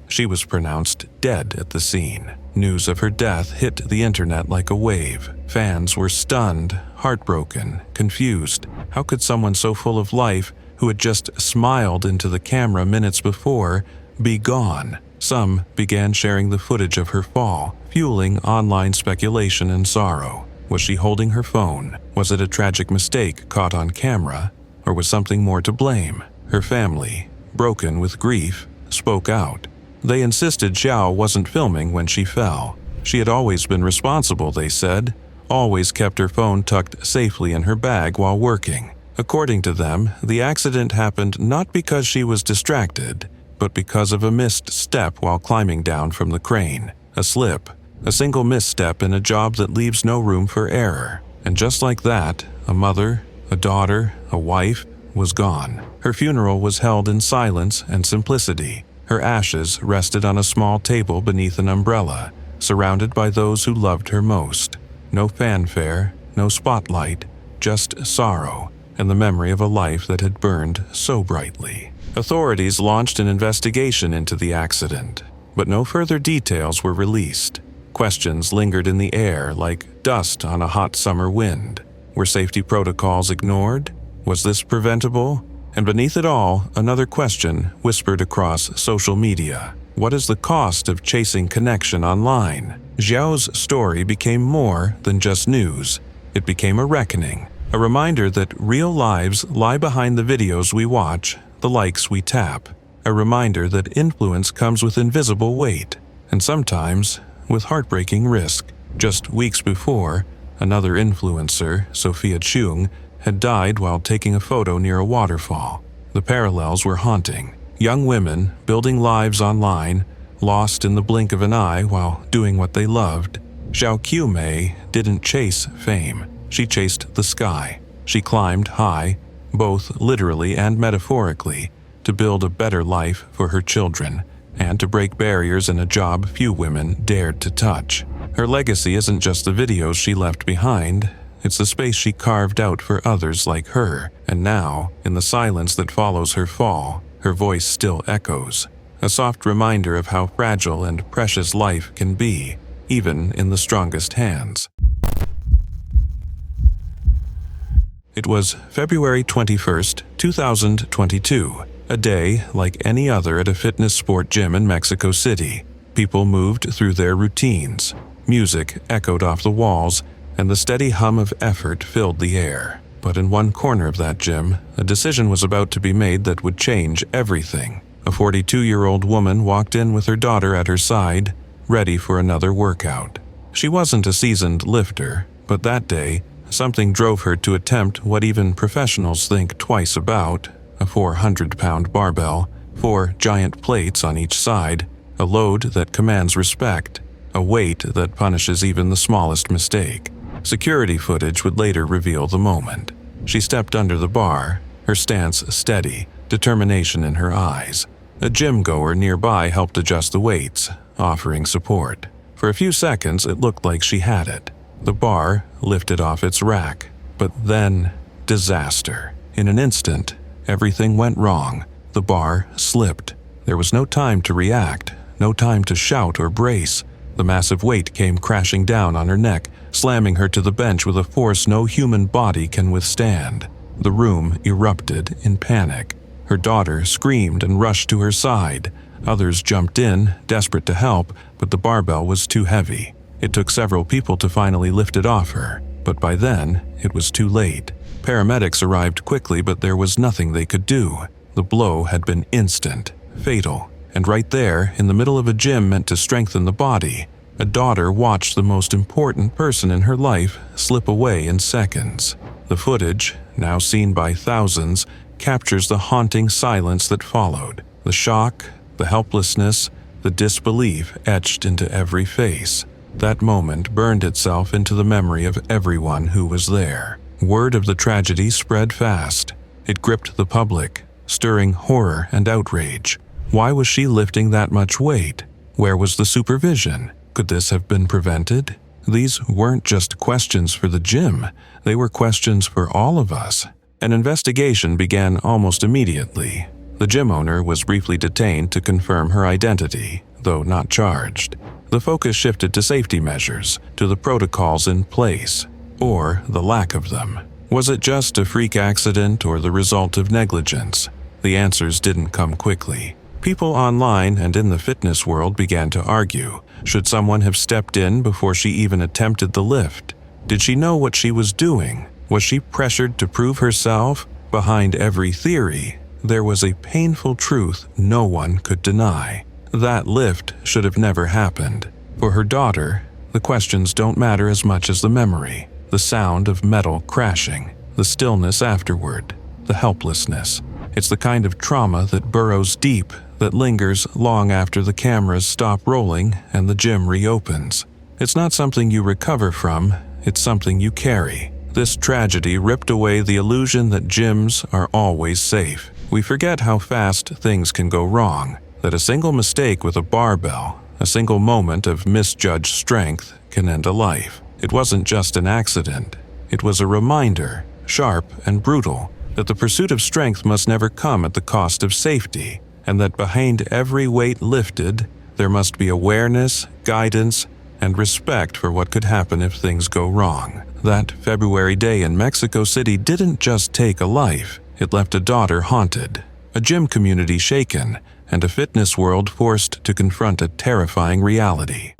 She was pronounced dead at the scene. News of her death hit the internet like a wave. Fans were stunned, heartbroken, confused. How could someone so full of life, who had just smiled into the camera minutes before, be gone? Some began sharing the footage of her fall, fueling online speculation and sorrow. Was she holding her phone? Was it a tragic mistake caught on camera? Or was something more to blame? Her family, broken with grief, spoke out. They insisted Xiao wasn't filming when she fell. She had always been responsible, they said, always kept her phone tucked safely in her bag while working. According to them, the accident happened not because she was distracted, but because of a missed step while climbing down from the crane. A slip, a single misstep in a job that leaves no room for error. And just like that, a mother, a daughter, a wife, was gone. Her funeral was held in silence and simplicity. Her ashes rested on a small table beneath an umbrella, surrounded by those who loved her most. No fanfare, no spotlight, just sorrow, and the memory of a life that had burned so brightly. Authorities launched an investigation into the accident, but no further details were released. Questions lingered in the air like dust on a hot summer wind. Were safety protocols ignored? Was this preventable? And beneath it all, another question whispered across social media. What is the cost of chasing connection online? Xiao's story became more than just news. It became a reckoning, a reminder that real lives lie behind the videos we watch, the likes we tap, a reminder that influence comes with invisible weight, and sometimes with heartbreaking risk. Just weeks before, another influencer, Sophia Chung, had died while taking a photo near a waterfall. The parallels were haunting. Young women building lives online, lost in the blink of an eye while doing what they loved. Xiao Qiumei didn't chase fame. She chased the sky. She climbed high, both literally and metaphorically, to build a better life for her children and to break barriers in a job few women dared to touch. Her legacy isn't just the videos she left behind, it's the space she carved out for others like her, and now, in the silence that follows her fall, her voice still echoes, a soft reminder of how fragile and precious life can be, even in the strongest hands. It was February 21st, 2022, a day like any other at a fitness sport gym in Mexico City. People moved through their routines. Music echoed off the walls, and the steady hum of effort filled the air. But in one corner of that gym, a decision was about to be made that would change everything. A 42-year-old woman walked in with her daughter at her side, ready for another workout. She wasn't a seasoned lifter, but that day, something drove her to attempt what even professionals think twice about: a 400-pound barbell, 4 giant plates on each side, a load that commands respect, a weight that punishes even the smallest mistake. Security footage would later reveal the moment. She stepped under the bar, her stance steady, determination in her eyes. A gym goer nearby helped adjust the weights, offering support. For a few seconds, it looked like she had it. The bar lifted off its rack, but then disaster. In an instant, everything went wrong. The bar slipped. There was no time to react, no time to shout or brace. The massive weight came crashing down on her neck, slamming her to the bench with a force no human body can withstand. The room erupted in panic. Her daughter screamed and rushed to her side. Others jumped in, desperate to help, but the barbell was too heavy. It took several people to finally lift it off her, but by then, it was too late. Paramedics arrived quickly, but there was nothing they could do. The blow had been instant, fatal, and right there, in the middle of a gym meant to strengthen the body, a daughter watched the most important person in her life slip away in seconds. The footage, now seen by thousands, captures the haunting silence that followed. The shock, the helplessness, the disbelief etched into every face. That moment burned itself into the memory of everyone who was there. Word of the tragedy spread fast. It gripped the public, stirring horror and outrage. Why was she lifting that much weight? Where was the supervision? Could this have been prevented? These weren't just questions for the gym. They were questions for all of us. An investigation began almost immediately. The gym owner was briefly detained to confirm her identity, though not charged. The focus shifted to safety measures, to the protocols in place, or the lack of them. Was it just a freak accident or the result of negligence? The answers didn't come quickly. People online and in the fitness world began to argue. Should someone have stepped in before she even attempted the lift? Did she know what she was doing? Was she pressured to prove herself? Behind every theory, there was a painful truth no one could deny. That lift should have never happened. For her daughter, the questions don't matter as much as the memory, the sound of metal crashing, the stillness afterward, the helplessness. It's the kind of trauma that burrows deep, that lingers long after the cameras stop rolling and the gym reopens. It's not something you recover from, it's something you carry. This tragedy ripped away the illusion that gyms are always safe. We forget how fast things can go wrong, that a single mistake with a barbell, a single moment of misjudged strength can end a life. It wasn't just an accident. It was a reminder, sharp and brutal, that the pursuit of strength must never come at the cost of safety, and that behind every weight lifted, there must be awareness, guidance, and respect for what could happen if things go wrong. That February day in Mexico City didn't just take a life, it left a daughter haunted, a gym community shaken, and a fitness world forced to confront a terrifying reality.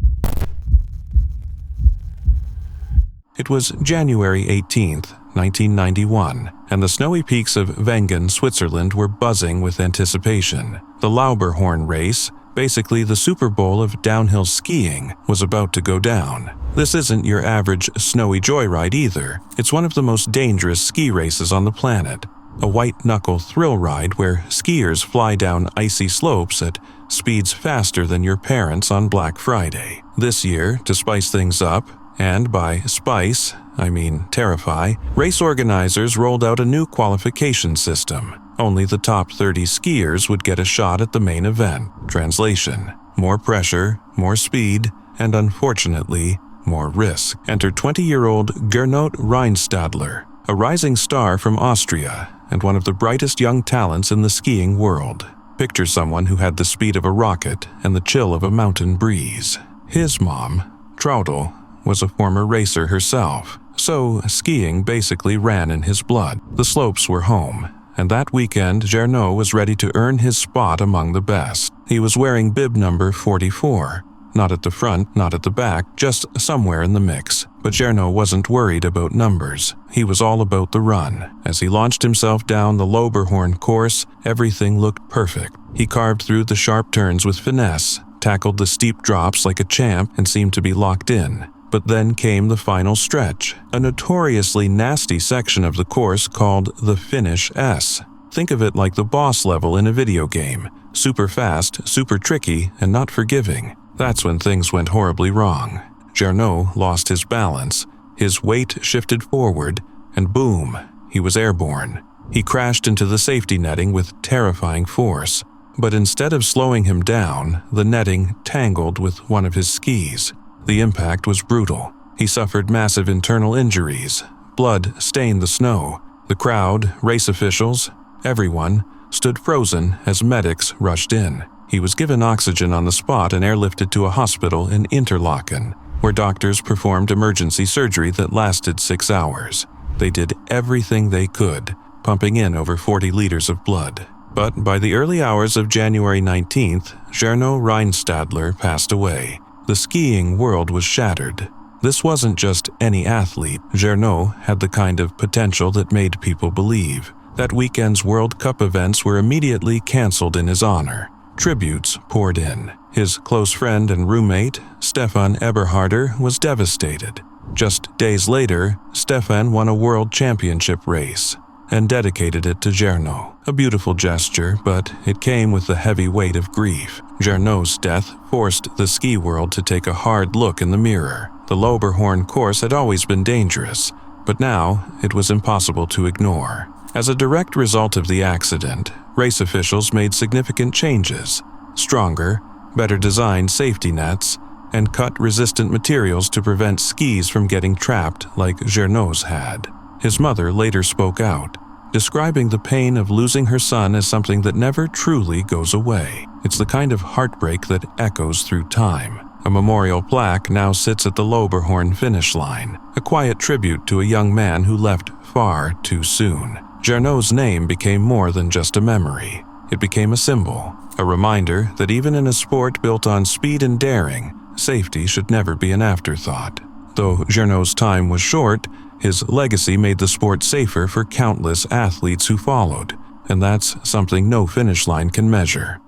It was January 18th, 1991, and the snowy peaks of Wengen, Switzerland were buzzing with anticipation. The Lauberhorn race, basically the Super Bowl of downhill skiing, was about to go down. This isn't your average snowy joyride either. It's one of the most dangerous ski races on the planet. A white-knuckle thrill ride where skiers fly down icy slopes at speeds faster than your parents on Black Friday. This year, to spice things up, and by spice, I mean terrify, race organizers rolled out a new qualification system. Only the top 30 skiers would get a shot at the main event. Translation: more pressure, more speed, and unfortunately, more risk. Enter 20-year-old Gernot Reinstadler, a rising star from Austria and one of the brightest young talents in the skiing world. Picture someone who had the speed of a rocket and the chill of a mountain breeze. His mom, Traudl, was a former racer herself, so skiing basically ran in his blood. The slopes were home, and that weekend Gernot was ready to earn his spot among the best. He was wearing bib number 44, not at the front, not at the back, just somewhere in the mix. But Gernot wasn't worried about numbers. He was all about the run. As he launched himself down the Lauberhorn course, everything looked perfect. He carved through the sharp turns with finesse, tackled the steep drops like a champ, and seemed to be locked in. But then came the final stretch, a notoriously nasty section of the course called the Finish S. Think of it like the boss level in a video game. Super fast, super tricky, and not forgiving. That's when things went horribly wrong. Gernot lost his balance, his weight shifted forward, and boom, he was airborne. He crashed into the safety netting with terrifying force. But instead of slowing him down, the netting tangled with one of his skis. The impact was brutal. He suffered massive internal injuries. Blood stained the snow. The crowd, race officials, everyone stood frozen as medics rushed in. He was given oxygen on the spot and airlifted to a hospital in Interlaken, where doctors performed emergency surgery that lasted 6 hours. They did everything they could, pumping in over 40 liters of blood. But by the early hours of January 19th, Gernot Reinstadler passed away. The skiing world was shattered. This wasn't just any athlete. Gernot had the kind of potential that made people believe. That weekend's World Cup events were immediately canceled in his honor. Tributes poured in. His close friend and roommate, Stefan Eberharder, was devastated. Just days later, Stefan won a world championship race and dedicated it to Gernot. A beautiful gesture, but it came with the heavy weight of grief. Gernot's death forced the ski world to take a hard look in the mirror. The Lauberhorn course had always been dangerous, but now it was impossible to ignore. As a direct result of the accident, race officials made significant changes. Stronger, better designed safety nets, and cut-resistant materials to prevent skis from getting trapped like Gernot's had. His mother later spoke out, describing the pain of losing her son as something that never truly goes away. It's the kind of heartbreak that echoes through time. A memorial plaque now sits at the Lauberhorn finish line, a quiet tribute to a young man who left far too soon. Gernot's name became more than just a memory. It became a symbol, a reminder that even in a sport built on speed and daring, safety should never be an afterthought. Though Gernot's time was short, his legacy made the sport safer for countless athletes who followed, and that's something no finish line can measure.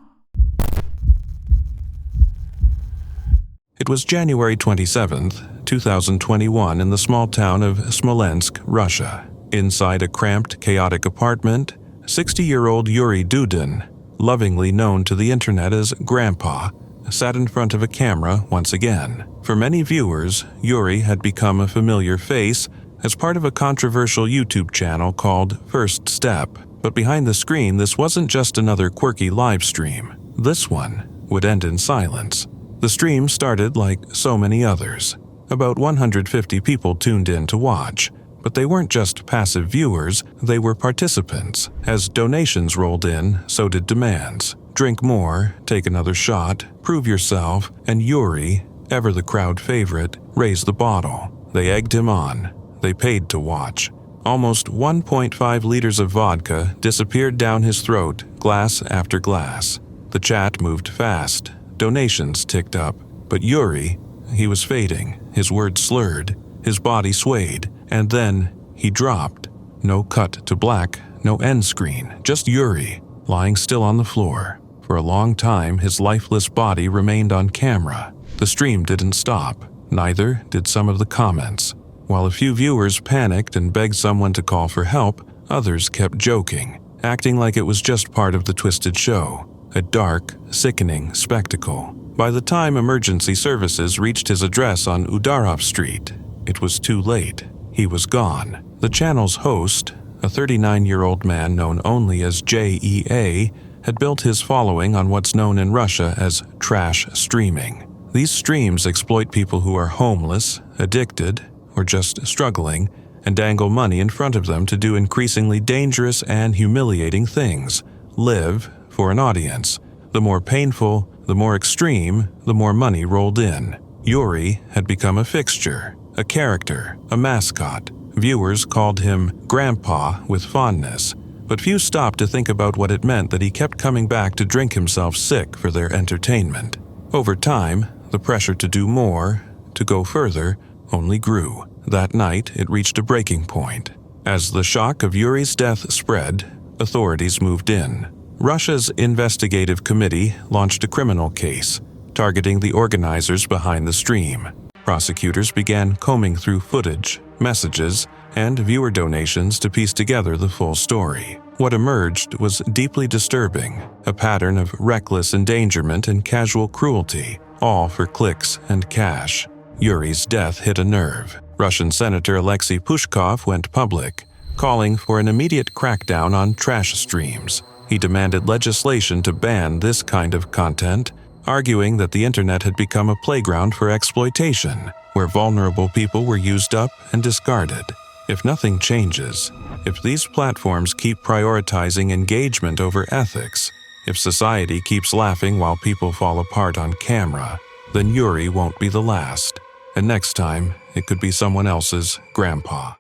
It was January 27th, 2021 in the small town of Smolensk, Russia. Inside a cramped, chaotic apartment, 60-year-old Yuri Duden, lovingly known to the internet as Grandpa, sat in front of a camera once again. For many viewers, Yuri had become a familiar face as part of a controversial YouTube channel called First Step. But behind the screen, this wasn't just another quirky live stream. This one would end in silence. The stream started like so many others. About 150 people tuned in to watch, but they weren't just passive viewers, they were participants. As donations rolled in, so did demands. Drink more, take another shot, prove yourself, and Yuri ever the crowd favorite, raise the bottle. They egged him on. They paid to watch. Almost 1.5 liters of vodka disappeared down his throat, glass after glass. The chat moved fast. Donations ticked up. But Yuri, he was fading, his words slurred, his body swayed, and then he dropped. No cut to black, no end screen, just Yuri, lying still on the floor. For a long time, his lifeless body remained on camera. The stream didn't stop. Neither did some of the comments. While a few viewers panicked and begged someone to call for help, others kept joking, acting like it was just part of the twisted show. A dark, sickening spectacle. By the time emergency services reached his address on Udarov Street, it was too late. He was gone. The channel's host, a 39-year-old man known only as JEA, had built his following on what's known in Russia as trash streaming. These streams exploit people who are homeless, addicted, or just struggling, and dangle money in front of them to do increasingly dangerous and humiliating things. Live for an audience. The more painful, the more extreme, the more money rolled in. Yuri had become a fixture, a character, a mascot. Viewers called him Grandpa with fondness, but few stopped to think about what it meant that he kept coming back to drink himself sick for their entertainment. Over time, the pressure to do more, to go further, only grew. That night, it reached a breaking point. As the shock of Yuri's death spread, authorities moved in. Russia's investigative committee launched a criminal case, targeting the organizers behind the stream. Prosecutors began combing through footage, messages, and viewer donations to piece together the full story. What emerged was deeply disturbing, a pattern of reckless endangerment and casual cruelty, all for clicks and cash. Yuri's death hit a nerve. Russian Senator Alexei Pushkov went public, calling for an immediate crackdown on trash streams. He demanded legislation to ban this kind of content, arguing that the internet had become a playground for exploitation, where vulnerable people were used up and discarded. If nothing changes, if these platforms keep prioritizing engagement over ethics, if society keeps laughing while people fall apart on camera, then Yuri won't be the last. And next time, it could be someone else's grandpa.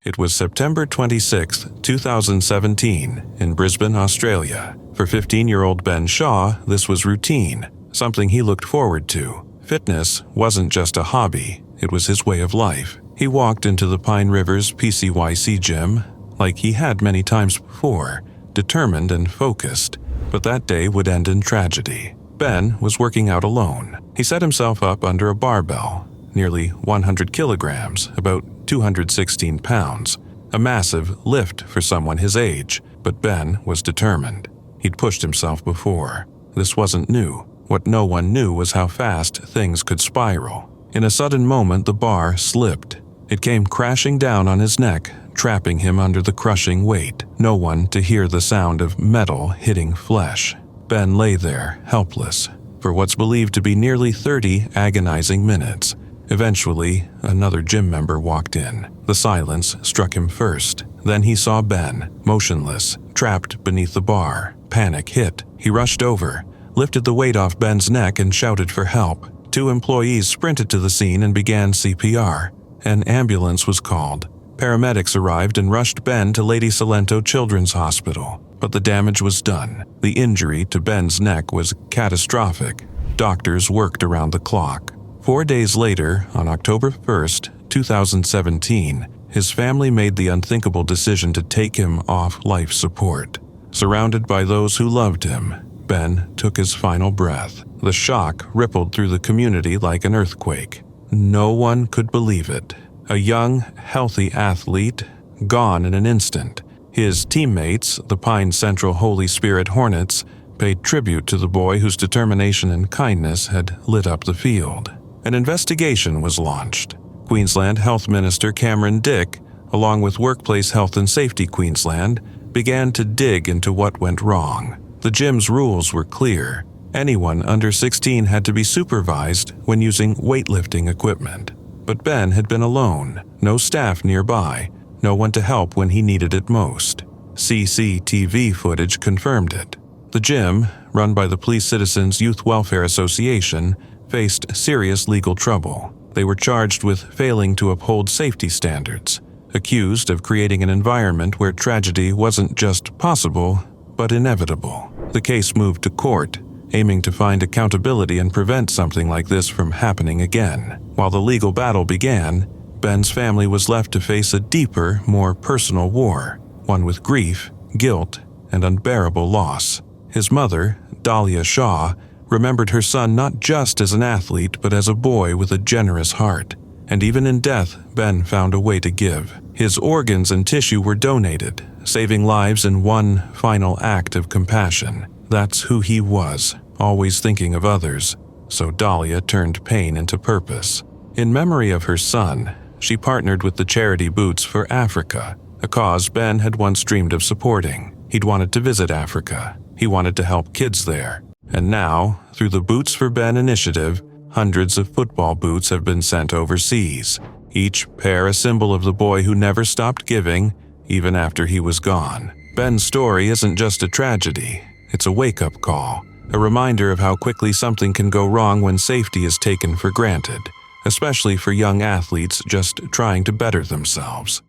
It was September 26, 2017, in Brisbane, Australia. For 15-year-old Ben Shaw, this was routine, something he looked forward to. Fitness wasn't just a hobby, it was his way of life. He walked into the Pine River's PCYC gym, like he had many times before, determined and focused. But that day would end in tragedy. Ben was working out alone. He set himself up under a barbell, nearly 100 kilograms, about 216 pounds, a massive lift for someone his age, but Ben was determined. He'd pushed himself before. This wasn't new. What no one knew was how fast things could spiral. In a sudden moment, the bar slipped. It came crashing down on his neck, trapping him under the crushing weight. No one to hear the sound of metal hitting flesh. Ben lay there, helpless, for what's believed to be nearly 30 agonizing minutes. Eventually, another gym member walked in. The silence struck him first. Then he saw Ben, motionless, trapped beneath the bar. Panic hit. He rushed over, lifted the weight off Ben's neck and shouted for help. 2 employees sprinted to the scene and began CPR. An ambulance was called. Paramedics arrived and rushed Ben to Lady Salento Children's Hospital. But the damage was done. The injury to Ben's neck was catastrophic. Doctors worked around the clock. 4 days later, on October 1st, 2017, his family made the unthinkable decision to take him off life support. Surrounded by those who loved him, Ben took his final breath. The shock rippled through the community like an earthquake. No one could believe it. A young, healthy athlete, gone in an instant. His teammates, the Pine Central Holy Spirit Hornets, paid tribute to the boy whose determination and kindness had lit up the field. An investigation was launched. Queensland Health Minister Cameron Dick, along with Workplace Health and Safety Queensland, began to dig into what went wrong. The gym's rules were clear. Anyone under 16 had to be supervised when using weightlifting equipment. But Ben had been alone, no staff nearby, no one to help when he needed it most. CCTV footage confirmed it. The gym, run by the Police Citizens Youth Welfare Association, faced serious legal trouble. They were charged with failing to uphold safety standards, accused of creating an environment where tragedy wasn't just possible, but inevitable. The case moved to court, aiming to find accountability and prevent something like this from happening again. While the legal battle began, Ben's family was left to face a deeper, more personal war, one with grief, guilt, and unbearable loss. His mother, Dahlia Shaw, remembered her son not just as an athlete but as a boy with a generous heart. And even in death, Ben found a way to give. His organs and tissue were donated, saving lives in one final act of compassion. That's who he was, always thinking of others. So Dahlia turned pain into purpose. In memory of her son, she partnered with the charity Boots for Africa, a cause Ben had once dreamed of supporting. He'd wanted to visit Africa. He wanted to help kids there. And now, through the Boots for Ben initiative, hundreds of football boots have been sent overseas, each pair a symbol of the boy who never stopped giving, even after he was gone. Ben's story isn't just a tragedy, it's a wake-up call, a reminder of how quickly something can go wrong when safety is taken for granted, especially for young athletes just trying to better themselves.